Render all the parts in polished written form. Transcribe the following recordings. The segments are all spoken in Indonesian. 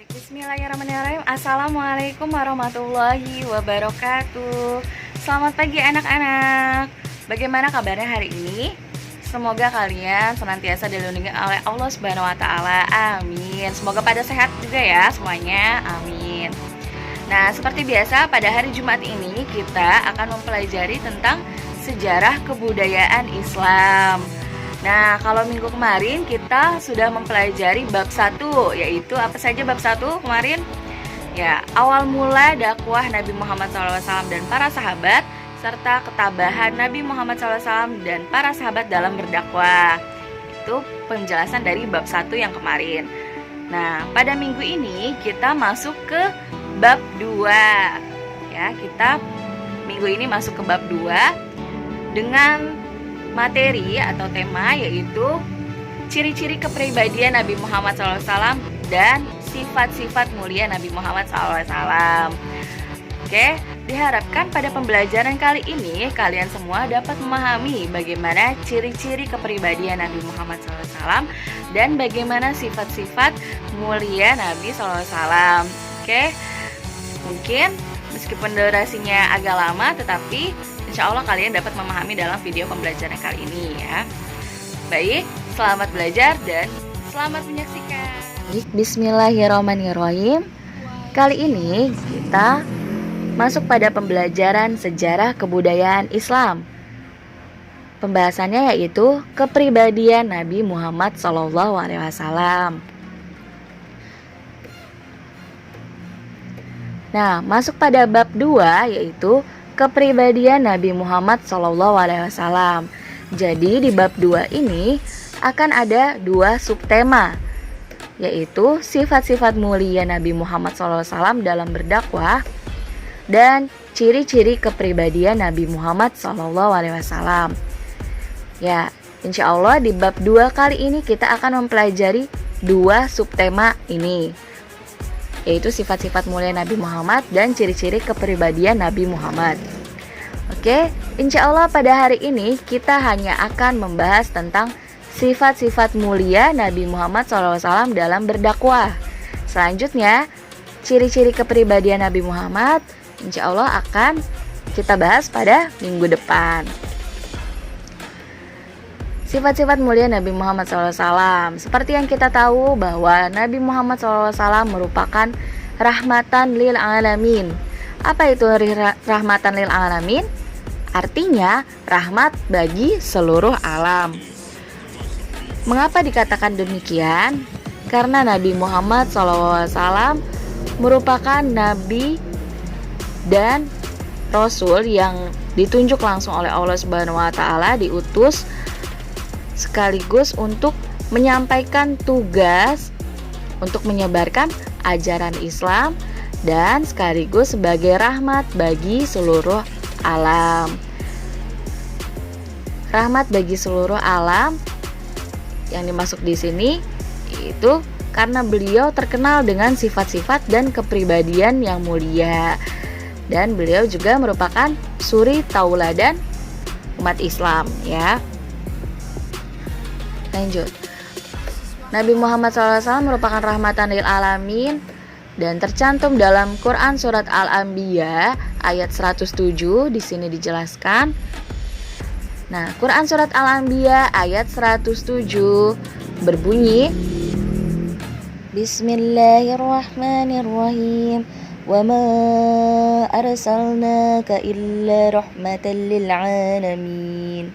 Bismillahirrahmanirrahim. Assalamualaikum warahmatullahi wabarakatuh. Selamat pagi anak-anak. Bagaimana kabarnya hari ini? Semoga kalian senantiasa dilindungi oleh Allah Subhanahu wa taala. Amin. Semoga pada sehat juga ya semuanya. Amin. Nah, seperti biasa pada hari Jumat ini kita akan mempelajari tentang sejarah kebudayaan Islam. Nah, kalau minggu kemarin kita sudah mempelajari bab 1, yaitu apa saja bab 1 kemarin? Ya, awal mula dakwah Nabi Muhammad SAW dan para sahabat, serta ketabahan Nabi Muhammad SAW dan para sahabat dalam berdakwah. Itu penjelasan dari bab 1 yang kemarin. Nah, pada minggu ini kita masuk ke bab 2. Ya, kita minggu ini masuk ke bab 2 dengan materi atau tema yaitu ciri-ciri kepribadian Nabi Muhammad SAW dan sifat-sifat mulia Nabi Muhammad SAW. Oke, diharapkan pada pembelajaran kali ini kalian semua dapat memahami bagaimana ciri-ciri kepribadian Nabi Muhammad SAW dan bagaimana sifat-sifat mulia Nabi SAW. Oke, mungkin meskipun durasinya agak lama tetapi insya Allah kalian dapat memahami dalam video pembelajaran kali ini ya. Baik, selamat belajar dan selamat menyaksikan. Bismillahirrahmanirrahim. Kali ini kita masuk pada pembelajaran sejarah kebudayaan Islam. Pembahasannya yaitu kepribadian Nabi Muhammad SAW. Nah, masuk pada bab 2 yaitu kepribadian Nabi Muhammad SAW. Jadi di bab 2 ini akan ada 2 subtema, yaitu sifat-sifat mulia Nabi Muhammad SAW dalam berdakwah dan ciri-ciri kepribadian Nabi Muhammad SAW. Ya, insya Allah di bab 2 kali ini kita akan mempelajari 2 subtema ini, yaitu sifat-sifat mulia Nabi Muhammad dan ciri-ciri kepribadian Nabi Muhammad. Oke, insya Allah pada hari ini kita hanya akan membahas tentang sifat-sifat mulia Nabi Muhammad SAW dalam berdakwah. Selanjutnya, ciri-ciri kepribadian Nabi Muhammad insya Allah akan kita bahas pada minggu depan. Sifat-sifat mulia Nabi Muhammad SAW. Seperti yang kita tahu bahwa Nabi Muhammad SAW merupakan rahmatan lil alamin. Apa itu rahmatan lil alamin? Artinya rahmat bagi seluruh alam. Mengapa dikatakan demikian? Karena Nabi Muhammad SAW merupakan nabi dan rasul yang ditunjuk langsung oleh Allah Subhanahu wa taala, diutus sekaligus untuk menyampaikan tugas untuk menyebarkan ajaran Islam dan sekaligus sebagai rahmat bagi seluruh alam. Rahmat bagi seluruh alam yang dimaksud di sini itu karena beliau terkenal dengan sifat-sifat dan kepribadian yang mulia, dan beliau juga merupakan suri tauladan umat Islam ya. Lanjut. Nabi Muhammad SAW merupakan rahmatan lil alamin dan tercantum dalam Quran surat Al-Anbiya ayat 107. Di sini dijelaskan. Nah, Quran surat Al-Anbiya ayat 107 berbunyi, Bismillahirrahmanirrahim. Wa ma arsalnaka illa rahmatan lil alamin.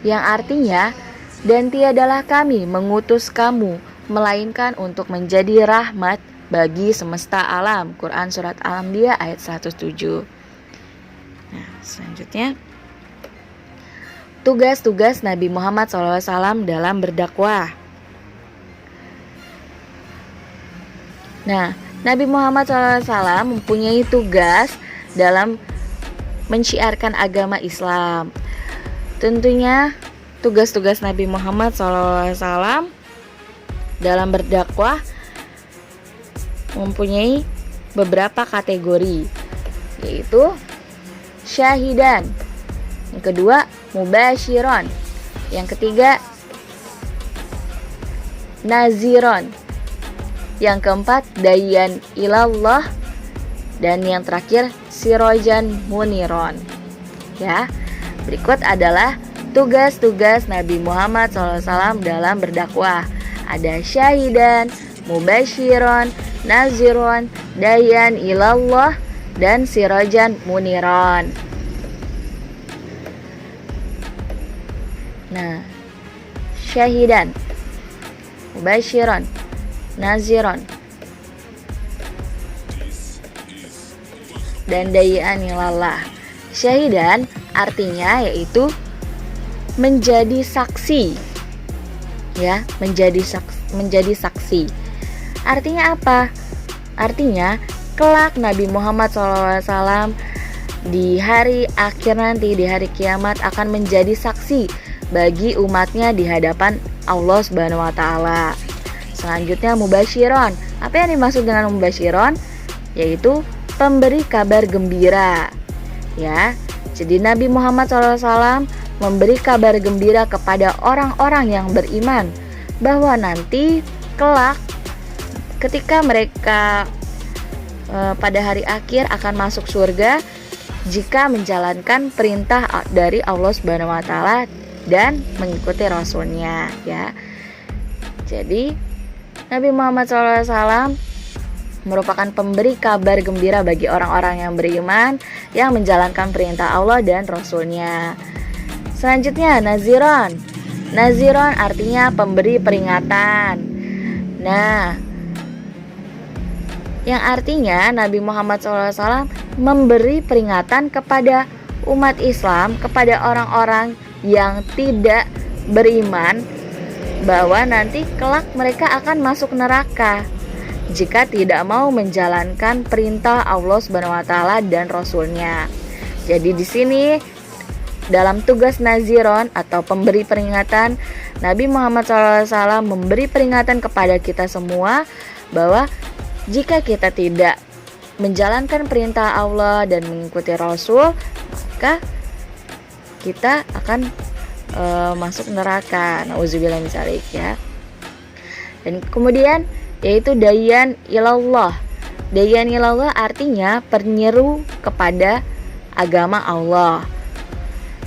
Yang artinya, dan tiadalah kami mengutus kamu melainkan untuk menjadi rahmat bagi semesta alam. Quran surat Al-Anbiya ayat 107. Nah, selanjutnya tugas-tugas Nabi Muhammad SAW dalam berdakwah. Nah, Nabi Muhammad SAW mempunyai tugas dalam menciarkan agama Islam. Tentunya tugas-tugas Nabi Muhammad SAW dalam berdakwah mempunyai beberapa kategori, yaitu syahidan, yang kedua mubasyiron, Yang ketiga, naziron. Yang keempat, dayan ilallah. Dan yang terakhir, sirojan muniron. Ya, berikut adalah tugas-tugas Nabi Muhammad SAW dalam berdakwah. Ada syahidan, mubasyiron, naziron, dayan ilallah, dan sirojan muniron. Nah, syahidan, mubasyiron, naziron, dan dayan ilallah. Syahidan artinya yaitu menjadi saksi. Ya, menjadi saksi. Artinya apa? Artinya kelak Nabi Muhammad SAW di hari akhir nanti, di hari kiamat akan menjadi saksi bagi umatnya di hadapan Allah Subhanahu wa taala. Selanjutnya mubasyiron. Apa yang dimaksud dengan mubasyiron? Yaitu pemberi kabar gembira. Ya. Jadi Nabi Muhammad SAW memberi kabar gembira kepada orang-orang yang beriman bahwa nanti kelak ketika mereka pada hari akhir akan masuk surga jika menjalankan perintah dari Allah Subhanahu wa taala dan mengikuti rasulnya, ya. Jadi Nabi Muhammad SAW merupakan pemberi kabar gembira bagi orang-orang yang beriman yang menjalankan perintah Allah dan rasulnya. Selanjutnya naziron. Naziron artinya pemberi peringatan. Nah, yang artinya Nabi Muhammad SAW memberi peringatan kepada umat Islam, kepada orang-orang yang tidak beriman, bahwa nanti kelak mereka akan masuk neraka jika tidak mau menjalankan perintah Allah Subhanahu wa taala dan rasulnya. Jadi di sini dalam tugas naziron atau pemberi peringatan, Nabi Muhammad SAW memberi peringatan kepada kita semua bahwa jika kita tidak menjalankan perintah Allah dan mengikuti Rasul, maka kita akan masuk neraka. Nauzubillah min dzalik, ya. Dan kemudian yaitu dayan ilallah. Dayan ilallah artinya penyeru kepada agama Allah.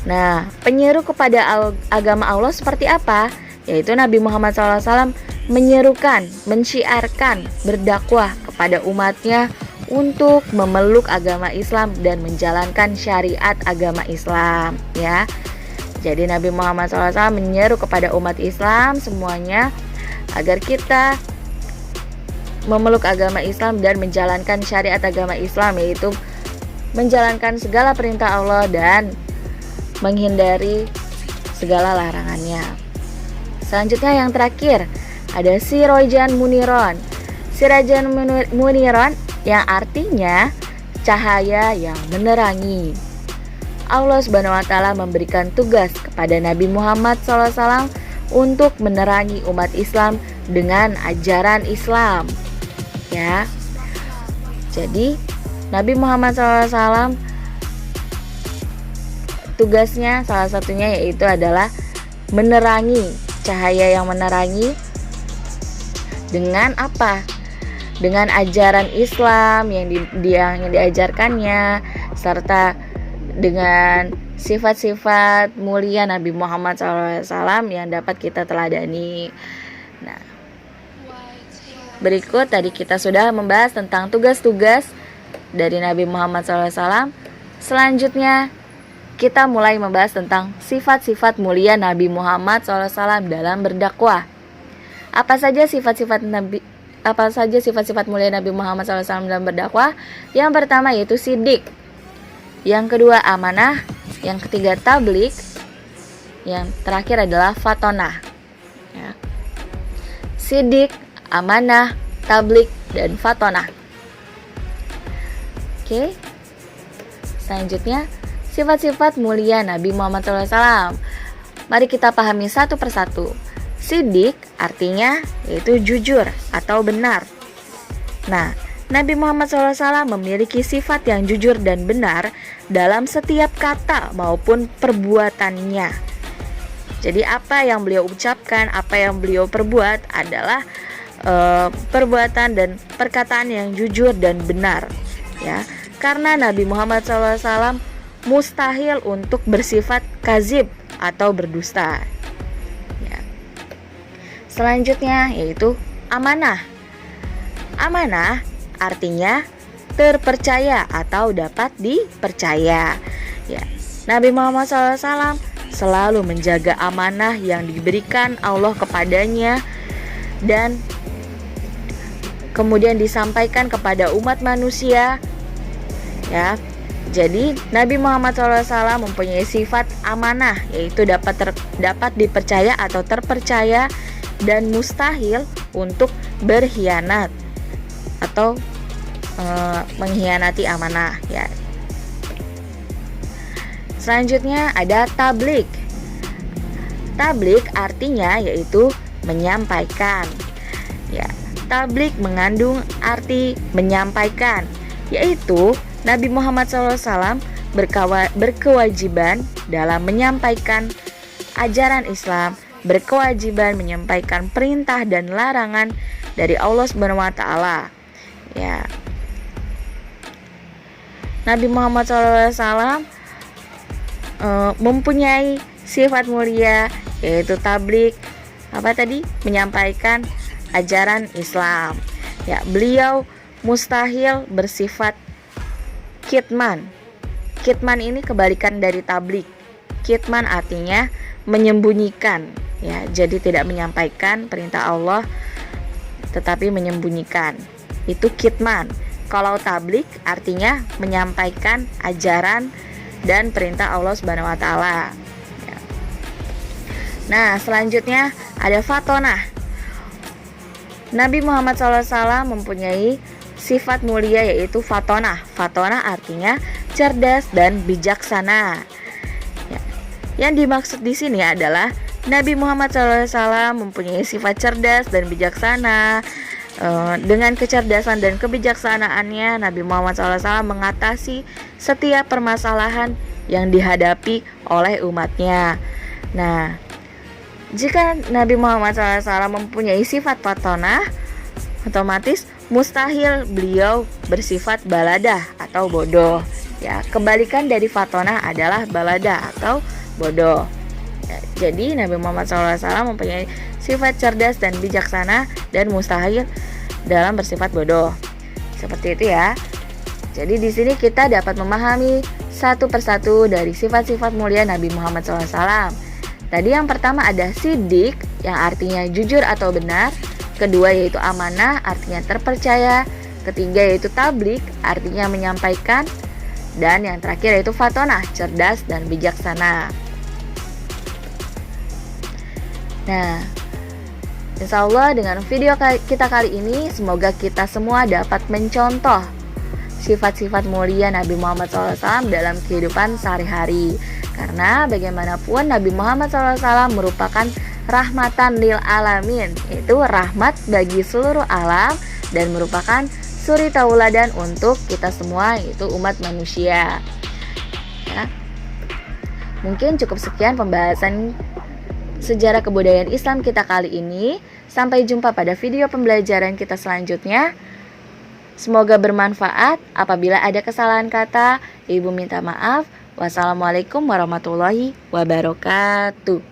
Nah, penyeru kepada agama Allah seperti apa? Yaitu Nabi Muhammad SAW menyerukan, mensyiarkan, berdakwah kepada umatnya untuk memeluk agama Islam dan menjalankan syariat agama Islam, ya. Jadi Nabi Muhammad SAW menyeru kepada umat Islam semuanya agar kita memeluk agama Islam dan menjalankan syariat agama Islam, yaitu menjalankan segala perintah Allah dan menghindari segala larangannya. Selanjutnya yang terakhir ada sirojan muniron. Sirajan muniron yang artinya cahaya yang menerangi. Allah Subhanahu wa taala memberikan tugas kepada Nabi Muhammad SAW untuk menerangi umat Islam dengan ajaran Islam, ya. Jadi Nabi Muhammad SAW tugasnya salah satunya yaitu adalah menerangi, cahaya yang menerangi dengan apa? Dengan ajaran Islam yang diajarkannya, serta dengan sifat-sifat mulia Nabi Muhammad SAW yang dapat kita teladani. Nah, berikut tadi kita sudah membahas tentang tugas-tugas dari Nabi Muhammad SAW. Selanjutnya kita mulai membahas tentang sifat-sifat mulia Nabi Muhammad SAW dalam berdakwah. Apa saja sifat-sifat mulia Nabi Muhammad SAW dalam berdakwah? Yang pertama yaitu sidik. Yang kedua amanah. Yang ketiga tablik. Yang terakhir adalah fatonah, ya. Sidik, amanah, tablik, dan fatonah. Oke. Selanjutnya sifat-sifat mulia Nabi Muhammad SAW. Mari kita pahami satu persatu. Sidik artinya yaitu jujur atau benar. Nah, Nabi Muhammad SAW memiliki sifat yang jujur dan benar dalam setiap kata maupun perbuatannya. Jadi apa yang beliau ucapkan, apa yang beliau perbuat adalah perbuatan dan perkataan yang jujur dan benar, ya. Karena Nabi Muhammad SAW mustahil untuk bersifat kazib atau berdusta. Ya. Selanjutnya yaitu amanah. Amanah artinya terpercaya atau dapat dipercaya. Ya. Nabi Muhammad SAW selalu menjaga amanah yang diberikan Allah kepadanya dan kemudian disampaikan kepada umat manusia. Ya, jadi Nabi Muhammad SAW mempunyai sifat amanah, yaitu dapat dipercaya atau terpercaya dan mustahil untuk berkhianat atau mengkhianati amanah. Ya. Selanjutnya ada tablik. Tablik artinya yaitu menyampaikan. Ya, tablik mengandung arti menyampaikan, yaitu Nabi Muhammad SAW berkewajiban dalam menyampaikan ajaran Islam, berkewajiban menyampaikan perintah dan larangan dari Allah SWT. Ya, Nabi Muhammad SAW mempunyai sifat mulia, yaitu tablik, menyampaikan ajaran Islam. Ya, beliau mustahil bersifat kitman. Kitman ini kebalikan dari tablik. Kitman artinya menyembunyikan, ya. Jadi tidak menyampaikan perintah Allah tetapi menyembunyikan. Itu kitman. Kalau tablik artinya menyampaikan ajaran dan perintah Allah Subhanahu wa taala. Ya. Nah, selanjutnya ada fatonah. Nabi Muhammad SAW mempunyai sifat mulia yaitu fatonah. Fatonah artinya cerdas dan bijaksana. Ya. Yang dimaksud di sini adalah Nabi Muhammad SAW mempunyai sifat cerdas dan bijaksana. Dengan kecerdasan dan kebijaksanaannya, Nabi Muhammad SAW mengatasi setiap permasalahan yang dihadapi oleh umatnya. Nah, jika Nabi Muhammad SAW mempunyai sifat fatonah, otomatis mustahil beliau bersifat baladah atau bodoh. Ya, kebalikan dari fatonah adalah baladah atau bodoh. Ya, jadi Nabi Muhammad SAW mempunyai sifat cerdas dan bijaksana dan mustahil dalam bersifat bodoh. Seperti itu ya. Jadi di sini kita dapat memahami satu persatu dari sifat-sifat mulia Nabi Muhammad SAW. Tadi yang pertama ada sidik, yang artinya jujur atau benar. Kedua yaitu amanah, artinya terpercaya. Ketiga yaitu tablik, artinya menyampaikan. Dan yang terakhir yaitu fatonah, cerdas dan bijaksana. Nah, insya Allah dengan video kita kali ini, semoga kita semua dapat mencontoh sifat-sifat mulia Nabi Muhammad SAW dalam kehidupan sehari-hari. Karena bagaimanapun Nabi Muhammad SAW merupakan rahmatan lil alamin, yaitu rahmat bagi seluruh alam dan merupakan suri tauladan untuk kita semua, yaitu umat manusia. Ya. Mungkin cukup sekian pembahasan sejarah kebudayaan Islam kita kali ini. Sampai jumpa pada video pembelajaran kita selanjutnya. Semoga bermanfaat. Apabila ada kesalahan kata, Ibu minta maaf. Wassalamualaikum warahmatullahi wabarakatuh.